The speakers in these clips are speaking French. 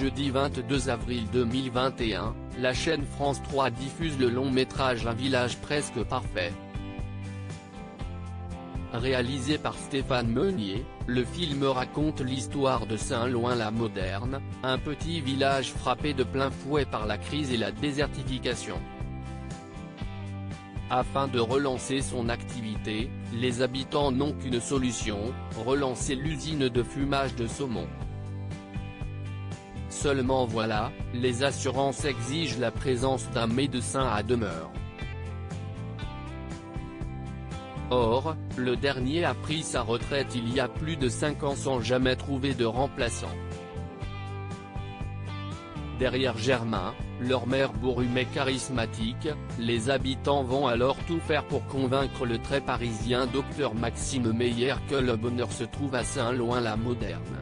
Jeudi 22 avril 2021, la chaîne France 3 diffuse le long-métrage Un village presque parfait. Réalisé par Stéphane Meunier, le film raconte l'histoire de Saint-Loin-la-Moderne, un petit village frappé de plein fouet par la crise et la désertification. Afin de relancer son activité, les habitants n'ont qu'une solution, relancer l'usine de fumage de saumon. Seulement voilà, les assurances exigent la présence d'un médecin à demeure. Or, le dernier a pris sa retraite il y a plus de 5 ans sans jamais trouver de remplaçant. Derrière Germain, leur maire bourru mais charismatique, les habitants vont alors tout faire pour convaincre le très parisien Dr Maxime Meyer que le bonheur se trouve à Saint-Loin-la-Moderne.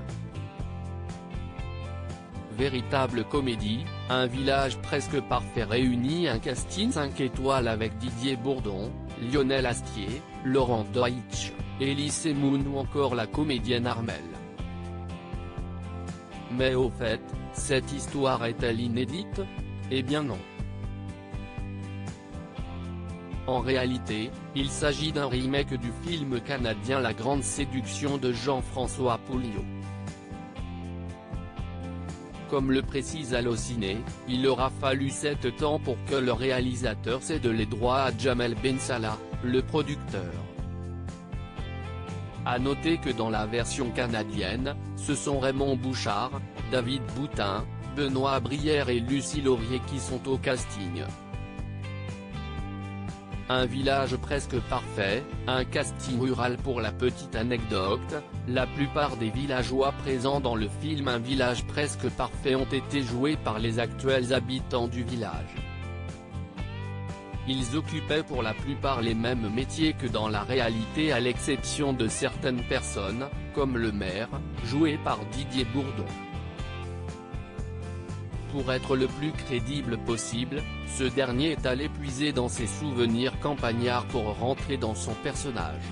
Véritable comédie, Un village presque parfait réunit un casting 5 étoiles avec Didier Bourdon, Lionel Astier, Laurent Deutsch, Elie Semoun ou encore la comédienne Armelle. Mais au fait, cette histoire est-elle inédite? Eh bien non. En réalité, il s'agit d'un remake du film canadien La Grande Séduction de Jean-François Pouliot. Comme le précise Allociné, il aura fallu 7 ans pour que le réalisateur cède les droits à Jamel Bensalah, le producteur. À noter que dans la version canadienne, ce sont Raymond Bouchard, David Boutin, Benoît Brière et Lucie Laurier qui sont au casting. Un village presque parfait, un casting rural pour la petite anecdote, la plupart des villageois présents dans le film Un village presque parfait ont été joués par les actuels habitants du village. Ils occupaient pour la plupart les mêmes métiers que dans la réalité à l'exception de certaines personnes, comme le maire, joué par Didier Bourdon. Pour être le plus crédible possible, ce dernier est allé puiser dans ses souvenirs campagnards pour rentrer dans son personnage.